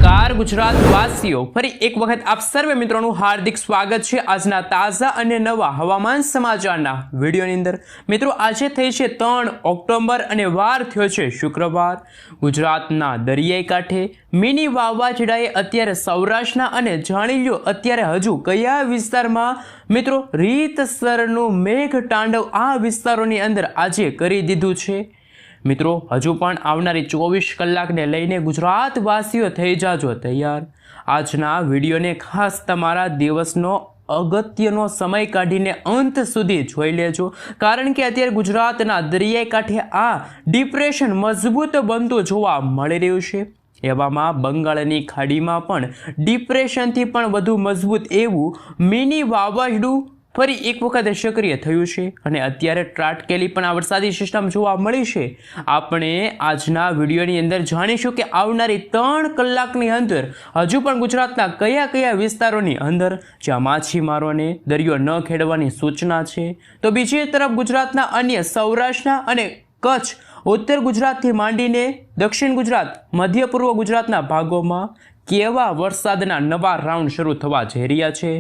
નમસ્કાર ગુજરાત વાસીઓ, ફરી એક વખત આપ સર્વે મિત્રોનું હાર્દિક સ્વાગત છે આજના તાજા અને નવા હવામાન સમાચારના વિડીયોની અંદર। મિત્રો, આજે થઈ છે 3 ઓક્ટોબર અને વાર થયો છે શુક્રવાર। ગુજરાતના દરિયાઈ કાંઠે મિની વાવાઝોડાએ અત્યારે સૌરાષ્ટ્રના અને જાણી લ્યો અત્યારે હજુ કયા વિસ્તારમાં મિત્રો રીતસરનું મેઘ તાંડવ આ વિસ્તારોની અંદર આજે કરી દીધું છે। મિત્રો, હજુ પણ આવનારી 24 કલાકને લઈને ગુજરાતવાસીઓ થઈ જાજો તૈયાર। આજના વિડીયોને ખાસ તમારા દિવસનો અગત્યનો સમય કાઢીને અંત સુધી જોઈ લેજો, કારણ કે અત્યારે ગુજરાતના દરિયાઈ કાંઠે આ ડિપ્રેશન મજબૂત બનતું જોવા મળી રહ્યું છે। એવામાં બંગાળની ખાડીમાં પણ ડિપ્રેશનથી પણ વધુ મજબૂત એવું મિની વાવાઝોડું ફરી એક વખત સક્રિય થયું છે અને અત્યારે ત્રાટકેલી પણ આ વરસાદી સિસ્ટમ જોવા મળી છે। આપણે આજના વિડીયોની અંદર જાણીશું કે આવનારી 3 કલાકની અંદર હજુ પણ ગુજરાતના કયા કયા વિસ્તારોની અંદર જ્યાં માછીમારોને દરિયો ન ખેડવાની સૂચના છે, તો બીજી તરફ ગુજરાતના અન્ય સૌરાષ્ટ્રના અને કચ્છ, ઉત્તર ગુજરાતથી માંડીને દક્ષિણ ગુજરાત, મધ્ય પૂર્વ ગુજરાતના ભાગોમાં કેવા વરસાદના નવા રાઉન્ડ શરૂ થવા જઈ રહ્યા છે,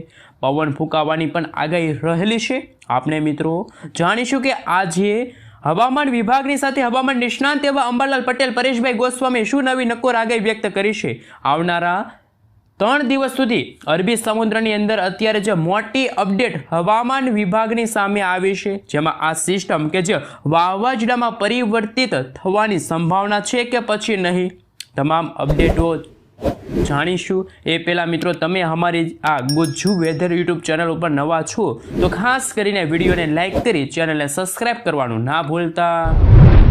પવન ફૂંકાવાની પણ આગાહી રહેલી છે। આપણે મિત્રો જાણીશું કે આજે હવામાન વિભાગની સાથે હવામાન નિષ્ણાંત એવા અંબાલાલ પટેલ, પરેશભાઈ ગોસ્વામી શું નવી નક્કોર આગાહી વ્યક્ત કરી છે। આવનારા 3 દિવસ સુધી અરબી સમુદ્રની અંદર અત્યારે જે મોટી અપડેટ હવામાન વિભાગની સામે આવી છે, જેમાં આ સિસ્ટમ કે જે વાવાઝોડામાં પરિવર્તિત થવાની સંભાવના છે કે પછી નહીં, તમામ અપડેટો જાણીશું। એ પહેલાં મિત્રો, તમે અમારી આ ગુજ્જુ વેધર યુટ્યુબ ચેનલ ઉપર નવા છો તો ખાસ કરીને વિડીયોને લાઇક કરી ચેનલને સબસ્ક્રાઈબ કરવાનું ના ભૂલતા।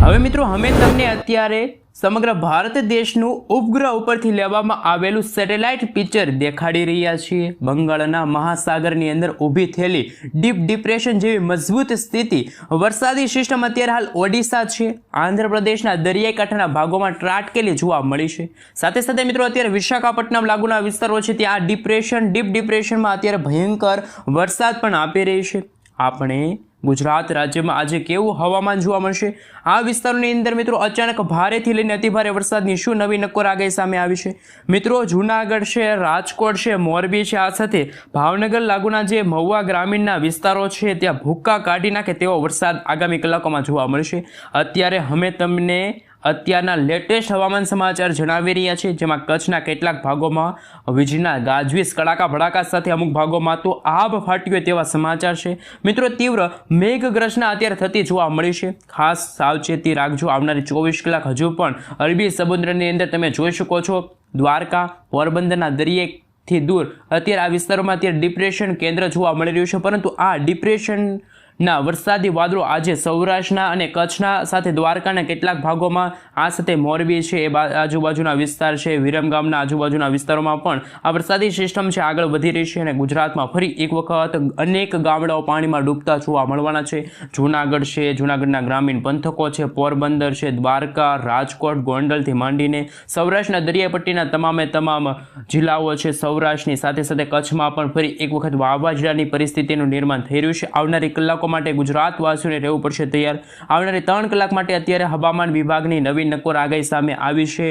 હવે મિત્રો, અમે તમને અત્યારે સમગ્ર ભારત દેશનું ઉપગ્રહ ઉપરથી લેવામાં આવેલું સેટેલાઇટ પિક્ચર દેખાડી રહ્યા છીએ। બંગાળના મહાસાગરની અંદર ઊભી થયેલી ડીપ ડિપ્રેશન જેવી મજબૂત સ્થિતિ વરસાદી સિસ્ટમ અત્યારે હાલ ઓડિશા છે, આંધ્રપ્રદેશના દરિયાઈ કાંઠાના ભાગોમાં ત્રાટકેલી જોવા મળી છે। સાથે સાથે મિત્રો, અત્યારે વિશાખાપટ્ટનમ લાગુના વિસ્તારો છે ત્યાં ડીપ ડિપ્રેશનમાં અત્યારે ભયંકર વરસાદ પણ આપી રહી છે। આપણે ગુજરાત રાજ્યમાં આજે કેવું હવામાન જોવા મળશે, આ વિસ્તારોની અંદર મિત્રો અચાનક ભારેથી લઈને અતિભારે વરસાદની શું નવી નક્કોર આગાહી સામે આવી છે। મિત્રો, જૂનાગઢ છે, રાજકોટ છે, મોરબી છે, આ સાથે ભાવનગર લાગુના જે મહુવા ગ્રામીણના વિસ્તારો છે ત્યાં ભૂક્કા કાઢી નાખે તેવો વરસાદ આગામી કલાકોમાં જોવા મળશે। અત્યારે અમે તમને અત્યારના લેટેસ્ટ હવામાન સમાચાર જણાવી રહ્યા છે, જેમાં કચ્છના કેટલાક ભાગોમાં વીજળીના ગાજવીજ, કડાકા ભડાકા સાથે અમુક ભાગોમાં તો આભ ફાટ્યું તેવા સમાચાર છે। મિત્રો, તીવ્ર મેઘગર્જના અત્યારે થતી જોવા મળી છે, ખાસ સાવચેતી રાખજો। આવનારી 24 કલાક હજુ પણ અરબી સમુદ્રની અંદર તમે જોઈ શકો છો દ્વારકા, પોરબંદરના દરિયાથી દૂર અત્યારે આ વિસ્તારોમાં અત્યારે ડિપ્રેશન કેન્દ્ર જોવા મળી રહ્યું છે, પરંતુ આ ડિપ્રેશનના વરસાદી વાદળો આજે સૌરાષ્ટ્રના અને કચ્છના સાથે દ્વારકાના કેટલાક ભાગોમાં, આ સાથે મોરબી છે એ આજુબાજુના વિસ્તાર છે, વિરમગામના આજુબાજુના વિસ્તારોમાં પણ આ વરસાદી સિસ્ટમ છે આગળ વધી રહી છે અને ગુજરાતમાં ફરી એક વખત અનેક ગામડાઓ પાણીમાં ડૂબતા જોવા મળવાના છે। જૂનાગઢ છે, જૂનાગઢના ગ્રામીણ પંથકો છે, પોરબંદર છે, દ્વારકા, રાજકોટ, ગોંડલથી માંડીને સૌરાષ્ટ્રના દરિયાઈ પટ્ટીના તમામે તમામ જિલ્લાઓ છે સૌરાષ્ટ્રની સાથે સાથે કચ્છમાં પણ ફરી એક વખત વાવાઝોડાની પરિસ્થિતિનું નિર્માણ થઈ રહ્યું છે। આવનારી કલાકો માટે ગુજરાતવાસીઓને રહેવું પડશે તૈયાર। આવનારી 3 કલાક માટે અત્યારે હવામાન વિભાગની નવી નક્કોર આગાહી સામે આવી છે।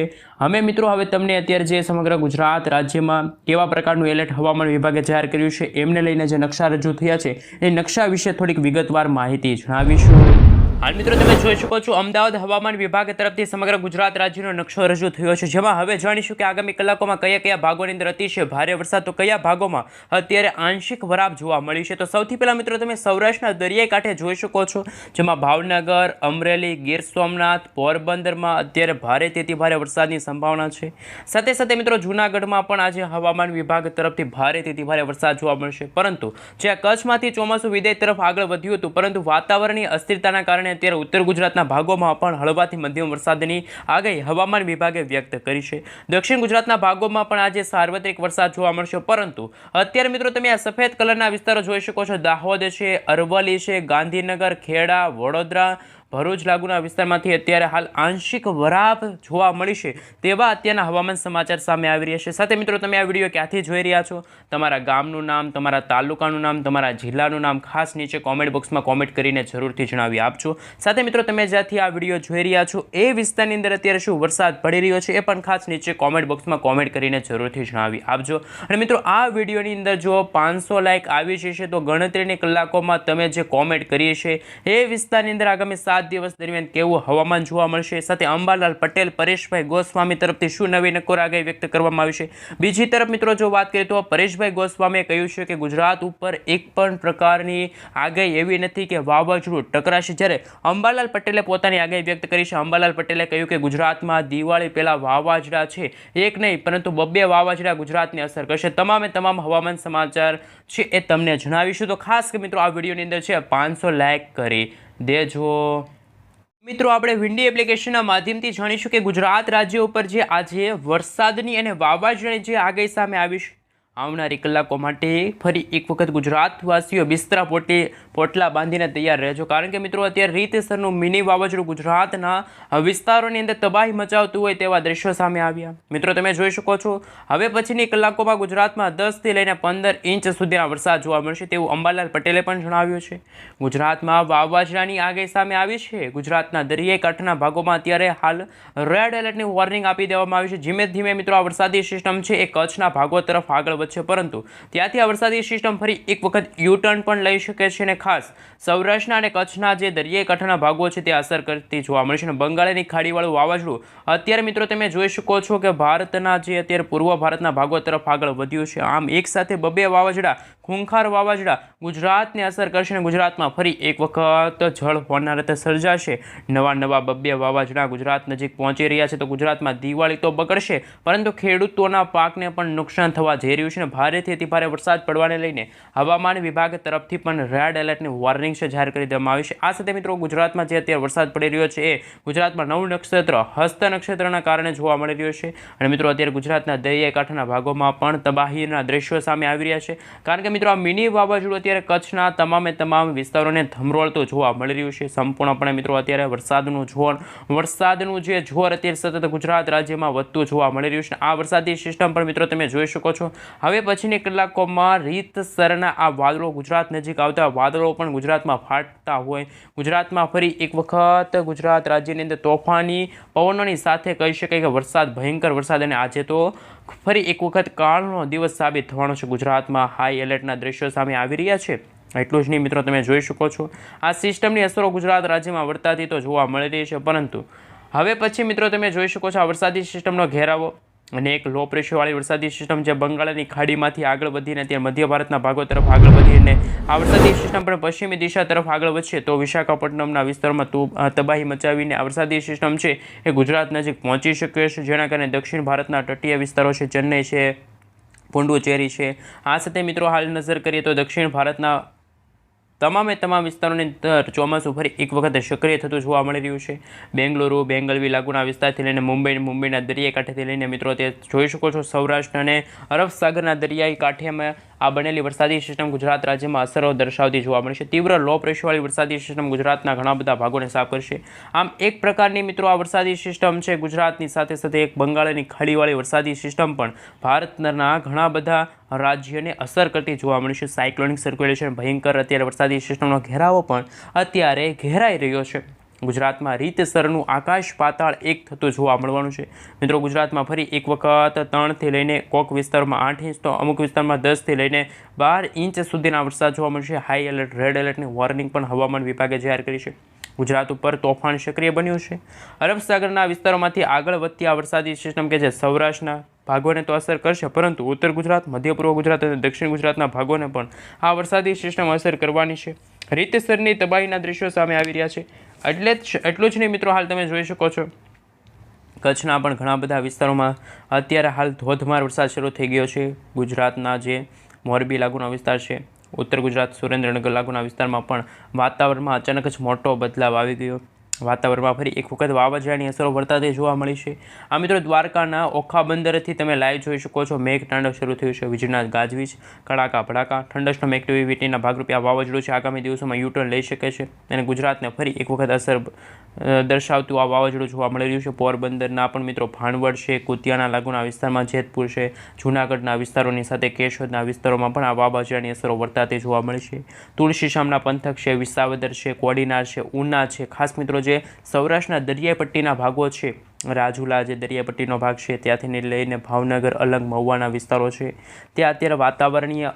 અમે મિત્રો હવે તમને અત્યારે જે સમગ્ર ગુજરાત રાજ્યમાં કેવા પ્રકારનું એલર્ટ હવામાન વિભાગે જાહેર કર્યું છે એમને લઈને જે નકશા રજૂ થયા છે એ નકશા વિશે થોડીક વિગતવાર માહિતી જણાવીશું। હાલ મિત્રો, તમે જોઈ શકો છો અમદાવાદ હવામાન વિભાગ તરફથી સમગ્ર ગુજરાત રાજ્યનો નકશો રજૂ થયો છે, જેમાં હવે જાણીશું કે આગામી કલાકોમાં કયા કયા ભાગોની અંદર અતિશય ભારે વરસાદ તો કયા ભાગોમાં અત્યારે આંશિક વરાપ જોવા મળી છે। તો સૌથી પહેલાં મિત્રો, તમે સૌરાષ્ટ્રના દરિયાઈ કાંઠે જોઈ શકો છો, જેમાં ભાવનગર, અમરેલી, ગીર સોમનાથ, પોરબંદરમાં અત્યારે ભારેથી અતિભારે વરસાદની સંભાવના છે। સાથે સાથે મિત્રો, જૂનાગઢમાં પણ આજે હવામાન વિભાગ તરફથી ભારેથી અતિભારે વરસાદ જોવા મળશે, પરંતુ જ્યાં કચ્છમાંથી ચોમાસું વિદાય તરફ આગળ વધ્યું હતું, પરંતુ વાતાવરણીય અસ્થિરતાના કારણે અત્યારે ઉત્તર ગુજરાતના ભાગોમાં પણ હળવાથી મધ્યમ વરસાદની આગાહી હવામાન વિભાગે વ્યક્ત કરી છે। દક્ષિણ ગુજરાતના ભાગોમાં પણ આજે સાર્વત્રિક વરસાદ જોવા મળશે, પરંતુ અત્યારે મિત્રો તમે આ સફેદ કલરના વિસ્તારો જોઈ શકો છો, દાહોદ છે, અરવલ્લી છે, ગાંધીનગર, ખેડા, વડોદરા, ભરૂચ લાગુના વિસ્તારમાંથી અત્યારે હાલ આંશિક વરાપ જોવા મળી છે તેવા અત્યારના હવામાન સમાચાર સામે આવી રહ્યા છે। સાથે મિત્રો તમે આ વિડીયો ક્યાંથી જોઈ રહ્યા છો, તમારા ગામનું નામ, તમારા તાલુકાનું નામ, તમારા જિલ્લાનું નામ ખાસ નીચે કોમેન્ટ બોક્સમાં કોમેન્ટ કરીને જરૂરથી જણાવી આપજો। સાથે મિત્રો તમે જ્યાંથી આ વિડીયો જોઈ રહ્યા છો એ વિસ્તારની અંદર અત્યારે શું વરસાદ પડી રહ્યો છે એ પણ ખાસ નીચે કોમેન્ટ બોક્સમાં કોમેન્ટ કરીને જરૂરથી જણાવી આપજો। અને મિત્રો આ વિડીયોની અંદર જો 500 લાઇક આવી જશે તો ગણતરીની કલાકોમાં તમે જે કોમેન્ટ કરી છે એ વિસ્તારની અંદર આગામી 7 દિવસ દરમિયાન કેવું હવામાન જોવા મળશે, સાથે અંબાલાલ પટેલ, પરેશભાઈ ગોસ્વામી તરફથી શું નવી નકોર આગાહી વ્યક્ત કરવામાં આવી છે। બીજી તરફ મિત્રો જો વાત કરીએ તો પરેશભાઈ ગોસ્વામીએ કહ્યું છે કે ગુજરાત ઉપર એક પણ પ્રકારની આગાહી એવી નથી કે વાવાઝોડું ટકરાશે, જ્યારે અંબાલાલ પટેલે પોતાની આગાહી વ્યક્ત કરી છે। અંબાલાલ પટેલે કહ્યું કે ગુજરાતમાં દિવાળી પહેલા વાવાઝોડા છે, એક નહીં પરંતુ 2 વાવાઝોડા ગુજરાતને અસર કરશે। તમામ હવામાન સમાચાર છે એ તમને જણાવીશું, તો ખાસ કે મિત્રો આ વિડીયોની અંદર છે 500 લાઇક કરી દેજો। મિત્રો આપણે વિન્ડી એપ્લિકેશનના માધ્યમથી જાણીશું કે ગુજરાત રાજ્ય ઉપર જે આજે વરસાદની અને વાવાઝોડાની જે આગાહી સામે આવી છે, આવનારી કલાકો માટે ફરી એક વખત ગુજરાતવાસીઓ બિસ્તરા પોટલા બાંધીને તૈયાર રહેજો, કારણ કે મિત્રો અત્યારે રીતસરનું મિની વાવાઝોડું ગુજરાતના વિસ્તારોની અંદર તબાહી મચાવતું હોય તેવા દ્રશ્યો સામે આવ્યા। મિત્રો તમે જોઈ શકો છો હવે પછીની કલાકોમાં ગુજરાતમાં 10 થી લઈને 15 ઇંચ સુધીના વરસાદ જોવા મળશે તેવું અંબાલાલ પટેલે પણ જણાવ્યું છે। ગુજરાતમાં વાવાઝોડાની આગાહી સામે આવી છે। ગુજરાતના દરિયાઈ કાંઠાના ભાગોમાં અત્યારે હાલ રેડ એલર્ટની વોર્નિંગ આપી દેવામાં આવી છે। ધીમે ધીમે મિત્રો આ વરસાદી સિસ્ટમ છે એ કચ્છના ભાગો તરફ આગળ છે, પરંતુ ત્યાંથી આ વરસાદી સિસ્ટમ ફરી એક વખત યુટર્ન પણ લઈ શકે છે અને ખાસ સૌરાષ્ટ્રના અને કચ્છના જે દરિયાઈ કાંઠાના ભાગો છે તે અસર કરતી જોવા મળશે। અને બંગાળની ખાડીવાળું વાવાઝોડું અત્યારે મિત્રો તમે જોઈ શકો છો કે ભારતના જે અત્યારે પૂર્વ ભારતના ભાગો તરફ આગળ વધ્યું છે। આમ એક સાથે 2 વાવાઝોડા, ખૂંખાર વાવાઝોડા ગુજરાતને અસર કરશે અને ગુજરાતમાં ફરી એક વખત જળ હોનારત સર્જાશે। નવા 2 વાવાઝોડા ગુજરાત નજીક પહોંચી રહ્યા છે, તો ગુજરાતમાં દિવાળી તો બગડશે પરંતુ ખેડૂતોના પાકને પણ નુકસાન થવા જઈ રહ્યું છે। ભારેથી અતિભારે વરસાદ પડવાને લઈને હવામાન વિભાગ તરફથી પણ રેડ એલર્ટની વોર્નિંગ છે જાહેર કરી દેવામાં આવી છે। આ સાથે મિત્રો ગુજરાતમાં જે અત્યારે વરસાદ પડી રહ્યો છે એ ગુજરાતમાં 9 નક્ષત્ર હસ્ત નક્ષત્રના કારણે જોવા મળી રહ્યો છે। અને મિત્રો અત્યારે ગુજરાતના દરિયાઈ કાંઠાના ભાગોમાં પણ તબાહીના દ્રશ્યો સામે આવી રહ્યા છે, કારણ કે મિત્રો આ મિની વાવાઝોડું અત્યારે કચ્છના તમામ વિસ્તારોને ધમરોળતું જોવા મળી રહ્યું છે। સંપૂર્ણપણે મિત્રો અત્યારે વરસાદનું જે જોર અત્યારે સતત ગુજરાત રાજ્યમાં વધતું જોવા મળી રહ્યું છે। આ વરસાદી સિસ્ટમ પણ મિત્રો તમે જોઈ શકો છો હવે પછીની કલાકોમાં રીતસરના આ વાદળો ગુજરાત નજીક આવતા વાદળો પણ ગુજરાતમાં ફાટતા હોય, ગુજરાતમાં ફરી એક વખત ગુજરાત રાજ્યની અંદર તોફાની પવનોની સાથે કહી શકાય કે વરસાદ, ભયંકર વરસાદ, અને આજે તો ફરી એક વખત કાળનો દિવસ સાબિત થવાનો છે। ગુજરાતમાં હાઈ એલર્ટના દ્રશ્યો સામે આવી રહ્યા છે। એટલું જ નહીં મિત્રો તમે જોઈ શકો છો આ સિસ્ટમની અસરો ગુજરાત રાજ્યમાં વર્તાતી તો જોવા મળી રહી છે, પરંતુ હવે પછી મિત્રો તમે જોઈ શકો છો આ વરસાદી સિસ્ટમનો ઘેરાવો અને એક લો પ્રેશરવાળી વરસાદી સિસ્ટમ જે બંગાળની ખાડીમાંથી આગળ વધીને ત્યાં મધ્ય ભારતના ભાગો તરફ આગળ વધીને આ વરસાદી સિસ્ટમ પણ પશ્ચિમી દિશા તરફ આગળ વધશે તો વિશાખાપટ્ટનમના વિસ્તારમાં તબાહી મચાવીને આ વરસાદી સિસ્ટમ છે એ ગુજરાત નજીક પહોંચી શકે છે, જેના કારણે દક્ષિણ ભારતના તટીય વિસ્તારો છે, ચેન્નઈ છે, પુડુચેરી છે, આ સાથે મિત્રો હાલ નજર કરીએ તો દક્ષિણ ભારતના તમામ વિસ્તારોની અંદર ચોમાસું ફરી એક વખત સક્રિય થતું જોવા મળી રહ્યું છે। બેંગલુરુ, બેંગલવી લાગુના વિસ્તારથી લઈને મુંબઈના દરિયાઈ કાંઠેથી લઈને મિત્રો તે જોઈ શકો છો સૌરાષ્ટ્ર અને અરબ સાગરના દરિયાઈ કાંઠેમાં આ બનેલી વરસાદી સિસ્ટમ ગુજરાત રાજ્યમાં અસરો દર્શાવતી જોવા મળશે। તીવ્ર લો પ્રેશરવાળી વરસાદી સિસ્ટમ ગુજરાતના ઘણા બધા ભાગોને સાફ કરશે। આમ એક પ્રકારની મિત્રો આ વરસાદી સિસ્ટમ છે ગુજરાતની સાથે સાથે એક બંગાળની ખાડીવાળી વરસાદી સિસ્ટમ પણ ભારતના ઘણા બધા રાજ્યને અસર કરતી જોવા મળશે। સાયક્લોનિક સર્ક્યુલેશન ભયંકર અત્યારે વરસાદી સિસ્ટમનો ઘેરાવો પણ અત્યારે ઘેરાઈ રહ્યો છે। ગુજરાતમાં રીતસરનું આકાશ પાતાળ એક થતું જોવા મળવાનું છે। મિત્રો ગુજરાતમાં ફરી એક વખત 3 થી લઈને કોક વિસ્તારમાં 8 ઇંચ તો અમુક વિસ્તારમાં 10 થી લઈને 12 ઇંચ સુધીના વરસાદ જોવા મળશે। હાઈ એલર્ટ, રેડ એલર્ટની વોર્નિંગ પણ હવામાન વિભાગે જાહેર કરી છે। ગુજરાત ઉપર તોફાન સક્રિય બન્યું છે। અરબ સાગરના વિસ્તારોમાંથી આગળ વધતી આ વરસાદી સિસ્ટમ કે જે સૌરાષ્ટ્રના ભાગોને તો અસર કરશે, પરંતુ ઉત્તર ગુજરાત, મધ્ય પૂર્વ ગુજરાત અને દક્ષિણ ગુજરાતના ભાગોને પણ આ વરસાદી સિસ્ટમ અસર કરવાની છે। રીતસરની તબાહીના દ્રશ્યો સામે આવી રહ્યા છે। એટલું જ નહીં મિત્રો હાલ તમે જોઈ શકો છો કચ્છના પણ ઘણા બધા વિસ્તારોમાં અત્યારે હાલ ધોધમાર વરસાદ શરૂ થઈ ગયો છે। ગુજરાતના જે મોરબી લાગુનો વિસ્તાર છે, ઉત્તર ગુજરાત સુરેન્દ્રનગર લાગુના વિસ્તારમાં પણ વાતાવરણમાં અચાનક જ મોટો બદલાવ આવી ગયો। વાતાવરણમાં ફરી એક વખત વાવાઝોડાની અસરો વર્તાતી જોવા મળી છે. આ મિત્રો દ્વારકાના ઓખા બંદરેથી તમે લાઈવ જોઈ શકો છો. મેઘતાંડવ શરૂ થયું છે. વીજળીના ગાજવીજ, કડાકા ભડાકા, થંડરસ્ટોર્મ એક્ટિવિટીના ભાગરૂપે આ વાવાઝોડું છે આગામી દિવસોમાં યુટર્ન લઈ શકે છે અને ગુજરાતને ફરી એક વખત અસર દર્શાવતું આ વાવાઝોડું જોવા મળી રહ્યું છે. પોરબંદરના પણ મિત્રો ભાણવડ છે, કુતિયાના લાગુના વિસ્તારમાં જેતપુર છે, જૂનાગઢના વિસ્તારોની સાથે કેશોદના વિસ્તારોમાં પણ આ વાવાઝોડાની અસરો વર્તાતી જોવા મળી છે. તુલસીશામના પંથક છે, વિસાવદર છે, કોડીનાર છે, ઉના છે, ખાસ મિત્રો જે સૌરાષ્ટ્રના દરિયાઈ પટ્ટીના ભાગો છે, રાજુલા જે દરિયાઈ પટ્ટીનો ભાગ છે ત્યાંથી લઈને ભાવનગર, અલંગ, મહુવાના વિસ્તારો છે, ત્યાં અત્યારે વાતાવરણીય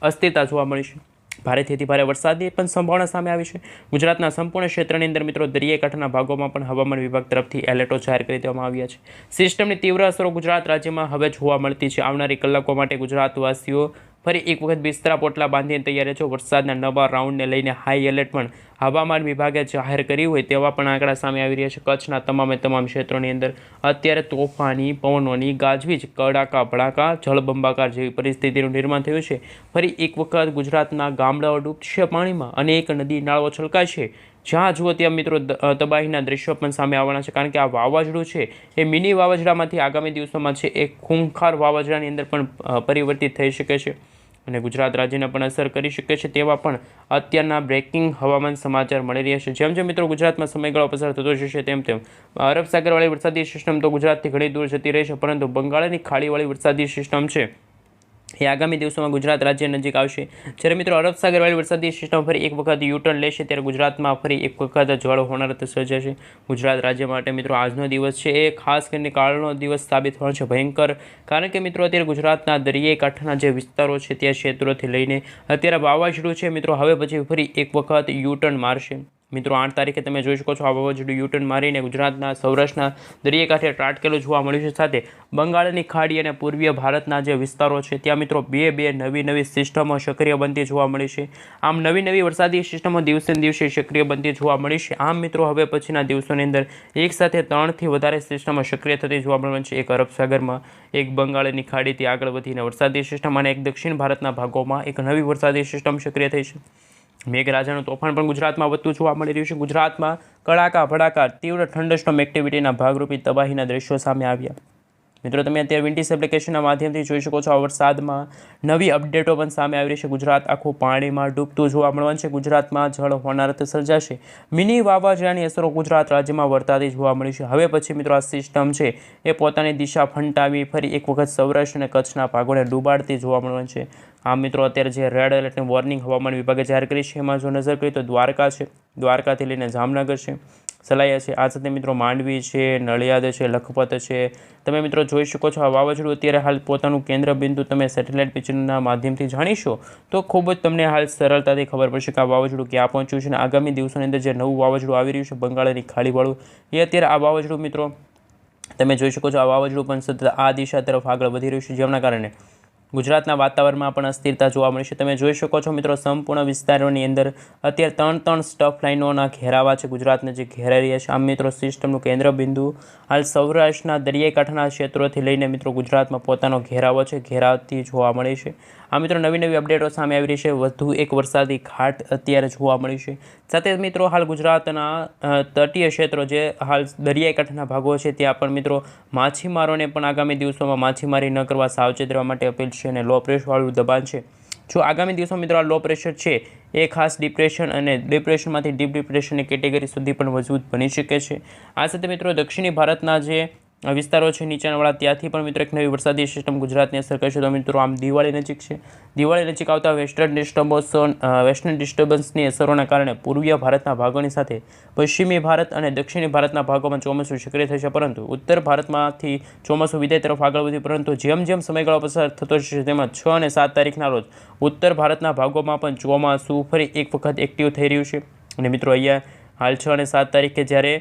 અસ્થિરતા જોવા મળી છે. ભારેથી ભારે વરસાદની પણ સંભાવના સામે આવી છે. ગુજરાતના સંપૂર્ણ ક્ષેત્રની અંદર મિત્રો દરિયાઈ કાંઠાના ભાગોમાં પણ હવામાન વિભાગ તરફથી એલર્ટો જાહેર કરી દેવામાં આવ્યા છે. સિસ્ટમની તીવ્ર અસરો ગુજરાત રાજ્યમાં હવે જોવા મળતી છે. આવનારી કલાકો માટે ગુજરાતવાસીઓ ફરી એક વખત બિસ્તરા પોટલા બાંધીને તૈયાર રહેજો. વરસાદના નવા રાઉન્ડને લઈને હાઈ એલર્ટ પણ હવામાન વિભાગે જાહેર કર્યું હોય તેવા પણ આંકડા સામે આવી રહ્યા છે. કચ્છના તમામ ક્ષેત્રોની અંદર અત્યારે તોફાની પવનોની ગાજવીજ, કડાકા ભડાકા, જળબંબાકાર જેવી પરિસ્થિતિનું નિર્માણ થયું છે. ફરી એક વખત ગુજરાતના ગામડાઓ ડૂબશે પાણીમાં, અનેક નદી નાળાઓ છલકાય છે. જ્યાં જુઓ ત્યાં મિત્રો તબાહીના દ્રશ્યો પણ સામે આવવાના છે, કારણ કે આ વાવાઝોડું છે એ મિની વાવાઝોડામાંથી આગામી દિવસોમાં છે એ ખૂંખાર વાવાઝોડાની અંદર પણ પરિવર્તિત થઈ શકે છે અને ગુજરાત રાજ્યને પણ અસર કરી શકે છે. તેવા પણ અત્યારના બ્રેકિંગ હવામાન સમાચાર મળી રહ્યા છે. જેમ જેમ મિત્રો ગુજરાતમાં સમયગાળો પસાર થતો જશે તેમ અરબ સાગરવાળી વરસાદી સિસ્ટમ તો ગુજરાતથી ઘણી દૂર જતી રહેશે, પરંતુ બંગાળની ખાડીવાળી વરસાદી સિસ્ટમ છે એ આગામી દિવસોમાં ગુજરાત રાજ્ય નજીક આવશે. જ્યારે મિત્રો અરબ સાગરવાળી વરસાદી સિસ્ટમ ફરી એક વખત યુટર્ન લેશે ત્યારે ગુજરાતમાં ફરી એક વખત જળ હોનારત સર્જાશે. ગુજરાત રાજ્ય માટે મિત્રો આજનો દિવસ છે એ ખાસ કરીને કાળનો દિવસ સાબિત થવાનો છે, ભયંકર. કારણ કે મિત્રો અત્યારે ગુજરાતના દરિયાઈ કાંઠાના જે વિસ્તારો છે ત્યાં ક્ષેત્રોથી લઈને અત્યારે વાવાઝોડું છે મિત્રો હવે પછી ફરી એક વખત યુટર્ન મારશે. મિત્રો 8 તારીખે તમે જોઈ શકો છો આ વાવાઝોડું યુટર્ન મારીને ગુજરાતના સૌરાષ્ટ્રના દરિયાઈ કાંઠે ત્રાટકેલું જોવા મળ્યું છે. સાથે બંગાળની ખાડી અને પૂર્વીય ભારતના જે વિસ્તારો છે ત્યાં મિત્રો બે નવી સિસ્ટમો સક્રિય બનતી જોવા મળી છે. આમ નવી વરસાદી સિસ્ટમો દિવસે ને દિવસે સક્રિય બનતી જોવા મળી છે. આમ મિત્રો હવે પછીના દિવસોની અંદર એક સાથે 3થી વધારે સિસ્ટમો સક્રિય થતી જોવા મળવાની છે. એક અરબ સાગરમાં, એક બંગાળની ખાડીથી આગળ વધીને વરસાદી સિસ્ટમ અને એક દક્ષિણ ભારતના ભાગોમાં એક નવી વરસાદી સિસ્ટમ સક્રિય થઈ છે. મેઘરાજાનું તોફાન પણ ગુજરાતમાં વધતું જોવા મળી રહ્યું છે. ગુજરાતમાં કડાકા ભડાકા તીવ્ર થંડરસ્ટોર્મ એક્ટિવિટીના ભાગરૂપે તબાહીના દ્રશ્યો સામે આવ્યા. મિત્રો તમે અત્યારે વિન્ટીસ એપ્લિકેશનના માધ્યમથી જોઈ શકો છો આ વરસાદમાં નવી અપડેટો પણ સામે આવી રહી છે. ગુજરાત આખું પાણીમાં ડૂબતું જોવા મળવાનું છે. ગુજરાતમાં જળ હોનારત સર્જાશે. મિની વાવાઝોડાની અસરો ગુજરાત રાજ્યમાં વર્તાતી જોવા મળી છે. હવે પછી મિત્રો આ સિસ્ટમ છે એ પોતાની દિશા ફંટાવી ફરી એક વખત સૌરાષ્ટ્ર અને કચ્છના ભાગોને ડૂબાડતી જોવા મળવાનું છે. આ મિત્રો અત્યારે જે રેડ એલર્ટની વોર્નિંગ હવામાન વિભાગે જાહેર કરી છે એમાં જો નજર કરીએ તો દ્વારકા છે, દ્વારકાથી લઈને જામનગર છે, સલાયા છે, આ સાથે મિત્રો માંડવી છે, નડિયાદ છે, લખપત છે. તમે મિત્રો જોઈ શકો છો આ વાવાઝોડું અત્યારે હાલ પોતાનું કેન્દ્ર બિંદુ તમે સેટેલાઇટ પિક્ચરના માધ્યમથી જાણીશો તો ખૂબ જ તમને હાલ સરળતાથી ખબર પડશે કે આ વાવાઝોડું ક્યાં પહોંચ્યું છે. અને આગામી દિવસોની અંદર જે નવું વાવાઝોડું આવી રહ્યું છે બંગાળની ખાડીવાળું, એ અત્યારે આ વાવાઝોડું મિત્રો તમે જોઈ શકો છો આ વાવાઝોડું પણ સતત આ દિશા તરફ આગળ વધી રહ્યું છે, જેમના કારણે ગુજરાતના વાતાવરણમાં પણ અસ્થિરતા જોવા મળી છે. તમે જોઈ શકો છો મિત્રો સંપૂર્ણ વિસ્તારોની અંદર અત્યારે 3 સ્ટફ લાઇનોના ઘેરાવા છે ગુજરાતને જે ઘેરાઈ રહ્યા છે. આમ મિત્રો સિસ્ટમનું કેન્દ્ર બિંદુ હાલ સૌરાષ્ટ્રના દરિયાઈ કાંઠાના ક્ષેત્રોથી લઈને મિત્રો ગુજરાતમાં પોતાનો ઘેરાવો છે, ઘેરાવતી જોવા મળી છે. આ મિત્રો નવી અપડેટો સામે આવી રહી છે. વધુ એક વરસાદી ઘાટ અત્યારે જોવા મળી છે. સાથે મિત્રો હાલ ગુજરાતના તટીય ક્ષેત્રો જે હાલ દરિયાઈ કાંઠાના ભાગો છે ત્યાં પણ મિત્રો માછીમારોને પણ આગામી દિવસોમાં માછીમારી ન કરવા સાવચેત રહેવા માટે અપીલ છે. અને લો પ્રેશરવાળું દબાણ છે, જો આગામી દિવસોમાં મિત્રો આ લો પ્રેશર છે એ ખાસ ડિપ્રેશન અને ડિપ્રેશનમાંથી ડીપ ડિપ્રેશનની કેટેગરી સુધી પણ મજબૂત બની શકે છે. આ સાથે મિત્રો દક્ષિણી ભારતના જે વિસ્તારો છે નીચાણવાળા ત્યાંથી પણ મિત્રો એક નવી વરસાદી સિસ્ટમ ગુજરાતની અસર કરશે. તો મિત્રો આમ દિવાળી નજીક છે, દિવાળી નજીક આવતા વેસ્ટર્ન ડિસ્ટર્બન્સની અસરોના કારણે પૂર્વીય ભારતના ભાગોની સાથે પશ્ચિમી ભારત અને દક્ષિણી ભારતના ભાગોમાં ચોમાસું સક્રિય થશે, પરંતુ ઉત્તર ભારતમાંથી ચોમાસું વિદાય તરફ આગળ વધ્યું. પરંતુ જેમ સમયગાળો પસાર થતો જશે તેમાં 6 અને 7 તારીખના રોજ ઉત્તર ભારતના ભાગોમાં પણ ચોમાસું ફરી એક વખત એક્ટિવ થઈ રહ્યું છે. અને મિત્રો અહીંયા હાલ 6 અને 7 તારીખે જ્યારે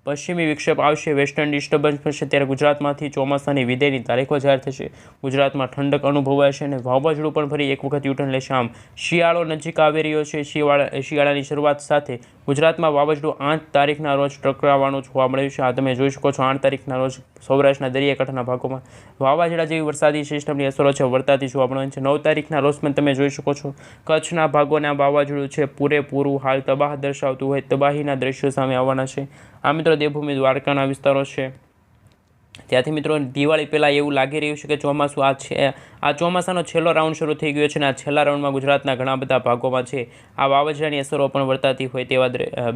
પશ્ચિમી વિક્ષેપ આવશે, વેસ્ટર્ન ડિસ્ટર્બન્સ થશે, ત્યારે ગુજરાતમાંથી ચોમાસાની વિદાયની તારીખો જાહેર થશે. ગુજરાતમાં ઠંડક અનુભવાશે અને વાવાઝોડું પણ ફરી એક વખત યુટર્ન લેશે. આમ શિયાળો નજીક આવી રહ્યો છે. શિયાળાની શરૂઆત સાથે ગુજરાતમાં વાવાઝોડું 8 તારીખના રોજ ટકરાવવાનું જોવા મળ્યું છે. આ તમે જોઈ શકો છો 8 તારીખના રોજ સૌરાષ્ટ્રના દરિયાકાંઠાના ભાગોમાં વાવાઝોડા જેવી વરસાદી સિસ્ટમની અસરો છે વર્તાતી જોવા મળવાની છે. 9 તારીખના રોજ પણ તમે જોઈ શકો છો કચ્છના ભાગોના વાવાઝોડું છે પૂરેપૂરું હાલ તબાહ દર્શાવતું હોય તબાહીના દ્રશ્યો સામે આવવાના છે. આ મિત્રો દેવભૂમિ દ્વારકાના વિસ્તારો છે. ત્યાંથી મિત્રો દિવાળી પહેલાં એવું લાગી રહ્યું છે કે ચોમાસું આ ચોમાસાનો છેલ્લો રાઉન્ડ શરૂ થઈ ગયો છે અને આ છેલ્લા રાઉન્ડમાં ગુજરાતના ઘણા બધા ભાગોમાં છે આ વાવાઝોડાની અસરો પણ વર્તાતી હોય તેવા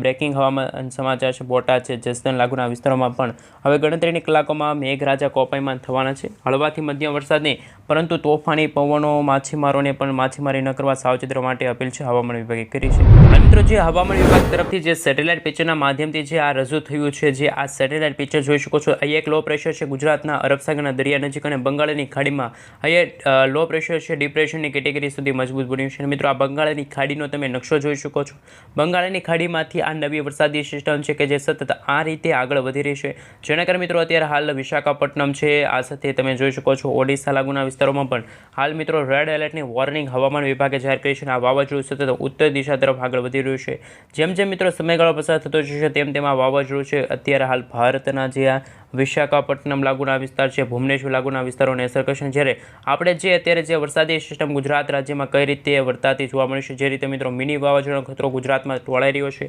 બ્રેકિંગ હવામાન સમાચાર છે. બોટાદ છે જસદણ લાગુના વિસ્તારોમાં પણ હવે ગણતરીની કલાકોમાં મેઘરાજા કોપાયમાન થવાના છે. હળવાથી મધ્યમ વરસાદ નહીં પરંતુ તોફાની પવનો માછીમારોને પણ માછીમારી ન કરવા સાવચેત રહેવા માટે અપીલ છે હવામાન વિભાગે કરી છે. અને મિત્રો જે હવામાન વિભાગ તરફથી જે સેટેલાઇટ પિક્ચરના માધ્યમથી જે આ રજૂ થયું છે જે આ સેટેલાઇટ પિક્ચર જોઈ શકો છો અહીં એક લો પ્રેશર છે ગુજરાતના અરબ સાગરના દરિયા નજીક અને બંગાળની ખાડીમાં અહીંયા લો પ્રેશર છે ડિપ્રેશનની કેટેગરી સુધી મજબૂત બન્યું છે. મિત્રો આ બંગાળની ખાડીનો તમે નકશો જોઈ શકો છો. બંગાળની ખાડીમાંથી આ નવી વરસાદી સિસ્ટમ છે કે જે સતત આ રીતે આગળ વધી રહી છે જેના કારણે મિત્રો અત્યારે હાલ વિશાખાપટ્ટનમ છે આ સાથે તમે જોઈ શકો છો ઓડિશા લાગુના વિસ્તારોમાં પણ હાલ મિત્રો રેડ એલર્ટની વોર્નિંગ હવામાન વિભાગે જાહેર કરી છે અને આ વાવાઝોડું સતત ઉત્તર દિશા તરફ આગળ વધી રહ્યું છે. જેમ જેમ મિત્રો સમયગાળો પસાર થતો જશે તેમ તેમ આ વાવાઝોડું છે અત્યારે હાલ ભારતના જે આ વિશાખાપટ્ટનમ લાગુના વિસ્તાર છે ભુવનેશ્વર લાગુના વિસ્તારોને અસર કરશે. જ્યારે આપણે જે અત્યારે જે વરસાદી સિસ્ટમ ગુજરાત રાજ્યમાં કઈ રીતે વર્તાતી જોવા મળશે જે રીતે મિત્રો મિની વાવાઝોડાનો ખતરો ગુજરાતમાં ટોળાઈ રહ્યો છે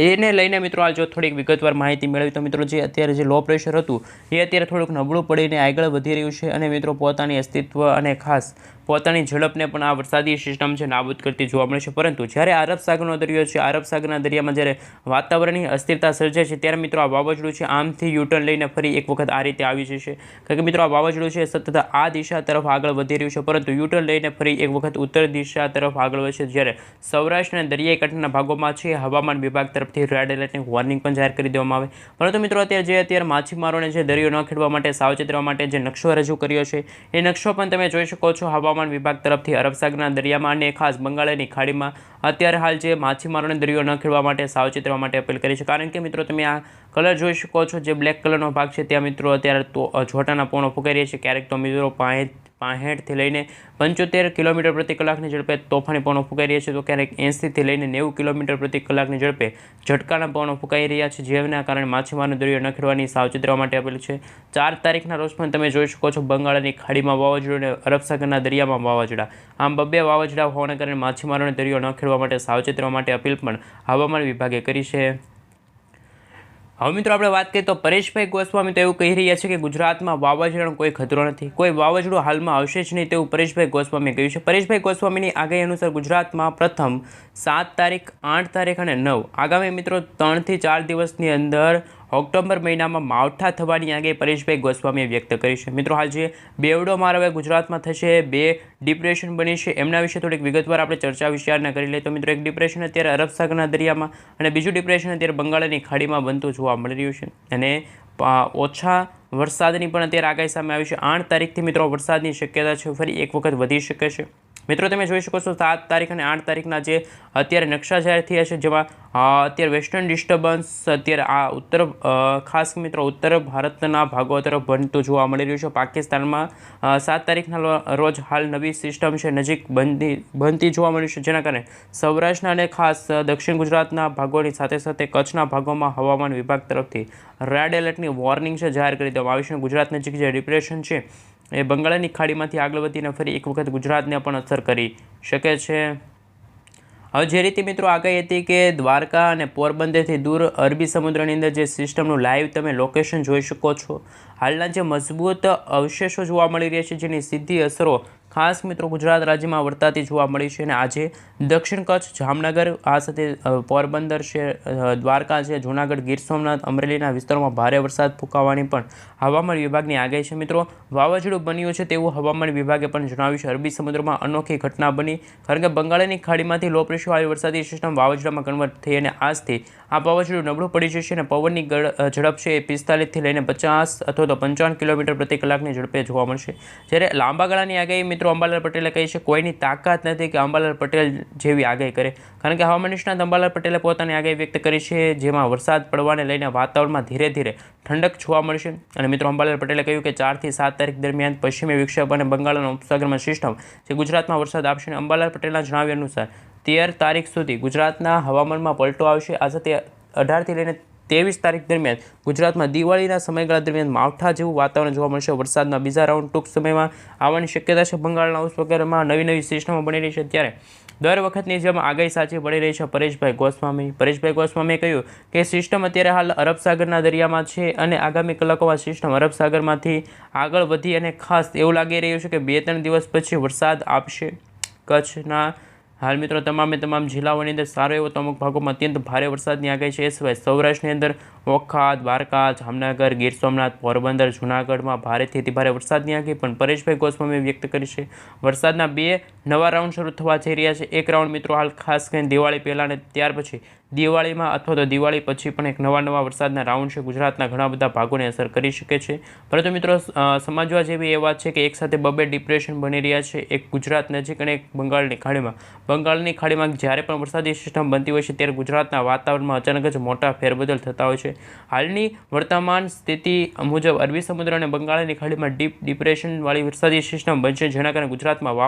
એને લઈને મિત્રો આ જો થોડીક વિગતવાર માહિતી મેળવી તો મિત્રો જે અત્યારે જે લો પ્રેશર હતું એ અત્યારે થોડુંક નબળું પડીને આગળ વધી રહ્યું છે અને મિત્રો પોતાની અસ્તિત્વ અને ખાસ પોતાની ઝડપને પણ આ વરસાદી સિસ્ટમ છે નાબૂદ કરતી જોવા મળે છે. પરંતુ જ્યારે અરબ સાગરનો દરિયો છે અરબ સાગરના દરિયામાં જ્યારે વાતાવરણની અસ્થિરતા સર્જાય છે ત્યારે મિત્રો આ વાવાઝોડું છે આમથી યુટર્ન લઈને ફરી એક વખત આ રીતે આવી જશે. કારણ કે મિત્રો આ વાવાઝોડું છે સતત આ દિશા તરફ આગળ વધી રહ્યું છે પરંતુ યુટર્ન લઈને ફરી એક વખત ઉત્તર દિશા તરફ આગળ વધશે. જ્યારે સૌરાષ્ટ્ર અને દરિયાઈ કાંઠાના ભાગોમાં છે હવામાન વિભાગ તરફથી રેડ એલર્ટની વોર્નિંગ પણ જાહેર કરી દેવામાં આવે. પરંતુ મિત્રો અત્યારે માછીમારોને જે દરિયો ન ખેડવા માટે સાવચેત રહેવા માટે જે નકશો રજૂ કર્યો છે એ નકશો પણ તમે જોઈ શકો છો હવામાન વિભાગ તરફથી અરબ સાગરના દરિયામાં અને ખાસ બંગાળની ખાડીમાં અત્યારે હાલ જે માછીમારોને દરિયો ન ખેડવા માટે સાવચેત રહેવા માટે અપીલ કરી છે. કારણ કે મિત્રો તમે આ કલર જોઈ શકો છો જે બ્લેક કલરનો ભાગ છે ત્યાં મિત્રો અત્યારે તો જોટાના પવનો ફૂંકાઈ રહ્યા છે. ક્યારેક તો મિત્રો 65થી લઈને 75 કિલોમીટર પ્રતિ કલાકની ઝડપે તોફાની પવનો ફૂંકાઈ રહ્યા છે તો ક્યારેક 80થી લઈને 90 કિલોમીટર પ્રતિ કલાકની ઝડપે ઝટકાના પવનો ફૂંકાઈ રહ્યા છે જેના કારણે માછીમારનો દરિયો ન ખેડવાની સાવચેત રહેવા માટે અપીલ છે. 4 તારીખના રોજ પણ તમે જોઈ શકો છો બંગાળની ખાડીમાં વાવાઝોડું અને અરબ સાગરના દરિયામાં વાવાઝોડા આમ બબ્બે વાવાઝોડા હોવાના કારણે માછીમારોને દરિયો ન ખેડવા માટે સાવચેત રહેવા માટે અપીલ પણ હવામાન વિભાગે કરી છે. હવે મિત્રો આપણે વાત કરીએ તો પરેશભાઈ ગોસ્વામી તો એવું કહી રહ્યા છે કે ગુજરાતમાં વાવાઝોડાનો કોઈ ખતરો નથી, કોઈ વાવાઝોડું હાલમાં આવશે જ નહીં તેવું પરેશભાઈ ગોસ્વામીએ કહ્યું છે. પરેશભાઈ ગોસ્વામીની આગાહી અનુસાર ગુજરાતમાં પ્રથમ 7 તારીખ 8 તારીખ અને 9 આગામી મિત્રો 3 થી 4 દિવસની અંદર ઓક્ટોબર મહિનામાં માવઠા થવાની આગાહી પરેશભાઈ ગોસ્વામીએ વ્યક્ત કરી છે. મિત્રો હાલ જે બેવડો માર હવે ગુજરાતમાં થશે, 2 ડિપ્રેશન બની છે એમના વિશે થોડીક વિગતવાર આપણે ચર્ચા વિચારણા કરી લઈએ. તો મિત્રો એક ડિપ્રેશન અત્યારે અરબ સાગરના દરિયામાં અને બીજું ડિપ્રેશન અત્યારે બંગાળની ખાડીમાં બનતું જોવા મળી રહ્યું છે અને ઓછા વરસાદની પણ અત્યારે આગાહી સામે આવી છે. 8 તારીખથી મિત્રો વરસાદની શક્યતા છે ફરી એક વખત વધી શકે છે. મિત્રો તમે જોઈ શકો છો 7 તારીખ અને 8 તારીખના જે અત્યારે નકશા જાહેર થયા છે જેમાં અત્યારે વેસ્ટર્ન ડિસ્ટર્બન્સ અત્યારે આ ઉત્તર ખાસ મિત્રો ઉત્તર ભારતના ભાગો તરફ બનતું જોવા મળી રહ્યું છે. પાકિસ્તાનમાં 7 તારીખના રોજ હાલ નવી સિસ્ટમ છે નજીક બનતી જોવા મળી છે જેના કારણે સૌરાષ્ટ્રના અને ખાસ દક્ષિણ ગુજરાતના ભાગોની સાથે સાથે કચ્છના ભાગોમાં હવામાન વિભાગ તરફથી રેડ એલર્ટની વોર્નિંગ છે જાહેર કરી દેવામાં આવી છે. ગુજરાત નજીક જે ડિપ્રેશન છે એ બંગાળની ખાડીમાંથી આગળ વધીને ફરી એક વખત ગુજરાતને પણ અસર કરી શકે છે. હવે જે રીતે મિત્રો આગાહી હતી કે દ્વારકા અને પોરબંદરથી દૂર અરબી સમુદ્રની અંદર જે સિસ્ટમનું લાઈવ તમે લોકેશન જોઈ શકો છો. હાલના જે મજબૂત અવશેષો જોવા મળી રહ્યા છે જેની સીધી અસરો ખાસ મિત્રો ગુજરાત રાજ્યમાં વર્તાતી જોવા મળી છે અને આજે દક્ષિણ કચ્છ, જામનગર આ સાથે પોરબંદર છે, દ્વારકા છે, જૂનાગઢ, ગીર સોમનાથ, અમરેલીના વિસ્તારોમાં ભારે વરસાદ ફૂંકાવાની પણ હવામાન વિભાગની આગાહી છે. મિત્રો વાવાઝોડું બન્યું છે તેવું હવામાન વિભાગે પણ જણાવ્યું છે. અરબી સમુદ્રમાં અનોખી ઘટના બની કારણ કે બંગાળની ખાડીમાંથી લો પ્રેશર વાળી વરસાદી સિસ્ટમ વાવાઝોડામાં કન્વર્ટ થઈ અને આજથી આ વાવાઝોડું નબળું પડી જશે અને પવનની ઝડપ છે એ 45થી લઈને 50 અથવા તો 55 કિલોમીટર પ્રતિ કલાકની ઝડપે જોવા મળશે. જ્યારે લાંબા ગાળાની આગાહી મિત્રો અંબાલાલ પટેલે કહી છે કોઈની તાકાત નથી કે અંબાલાલ પટેલ જેવી આગાહી કરે કારણ કે હવામાન નિષ્ણાત અંબાલાલ પટેલે પોતાની આગાહી વ્યક્ત કરી છે જેમાં વરસાદ પડવાને લઈને વાતાવરણમાં ધીરે ધીરે ઠંડક જોવા મળશે. અને મિત્રો અંબાલાલ પટેલે કહ્યું કે 4 થી 7 તારીખ દરમિયાન પશ્ચિમી વિક્ષેપ અને બંગાળના ઉપસાગરમાં સિસ્ટમ જે ગુજરાતમાં વરસાદ આપશે. અને અંબાલાલ પટેલના જણાવ્યા અનુસાર 13 તારીખ સુધી ગુજરાતના હવામાનમાં પલટો આવશે. આ સાથે 18થી લઈને 23 તારીખ દરમિયાન ગુજરાતમાં દિવાળીના સમયગાળા દરમિયાન માવઠા જેવું વાતાવરણ જોવા મળશે. વરસાદના બીજા રાઉન્ડ ટૂંક સમયમાં આવવાની શક્યતા છે. બંગાળના ઉપસાગરમાં નવી સિસ્ટમો બની રહી છે, ત્યારે દર વખતની જેમ આગાહી સાચી પડી રહી છે. પરેશભાઈ ગોસ્વામીએ કહ્યું કે સિસ્ટમ અત્યારે હાલ અરબ સાગરના દરિયામાં છે અને આગામી કલાકોમાં સિસ્ટમ અરબ સાગરમાંથી આગળ વધી અને ખાસ એવું લાગી રહ્યું છે કે 2-3 દિવસ પછી વરસાદ આપશે. કચ્છના હાલ મિત્રો તમામ જિલ્લાઓની અંદર સારો એવો તો અમુક ભાગોમાં અત્યંત ભારે વરસાદની આગાહી છે. એ સિવાય સૌરાષ્ટ્રની અંદર ઓખા, દ્વારકા, જામનગર, ગીર સોમનાથ, પોરબંદર, જૂનાગઢમાં ભારેથી અતિ ભારે વરસાદની આગાહી પણ પરેશભાઈ ગોસ્વામીએ વ્યક્ત કરી છે. વરસાદના 2 નવા રાઉન્ડ શરૂ થવા જઈ રહ્યા છે. એક રાઉન્ડ મિત્રો હાલ ખાસ કરીને દિવાળી પહેલાં અને ત્યાર પછી દિવાળીમાં અથવા તો દિવાળી પછી પણ એક નવા વરસાદના રાઉન્ડ છે. ગુજરાતના ઘણા બધા ભાગોને અસર કરી શકે છે. પરંતુ મિત્રો સમજવા જેવી એ વાત છે કે એકસાથે 2 ડિપ્રેશન બની રહ્યા છે, એક ગુજરાત નજીક અને એક બંગાળની ખાડીમાં. બંગાળની ખાડીમાં જ્યારે પણ વરસાદી સિસ્ટમ બનતી હોય છે ત્યારે ગુજરાતના વાતાવરણમાં અચાનક જ મોટા ફેરબદલ થતા હોય છે. હાલની વર્તમાન સ્થિતિ મુજબ અરબી સમુદ્ર અને બંગાળની ખાડીમાં ડીપ ડિપ્રેશનવાળી વરસાદી સિસ્ટમ બનશે, જેના કારણે ગુજરાતમાં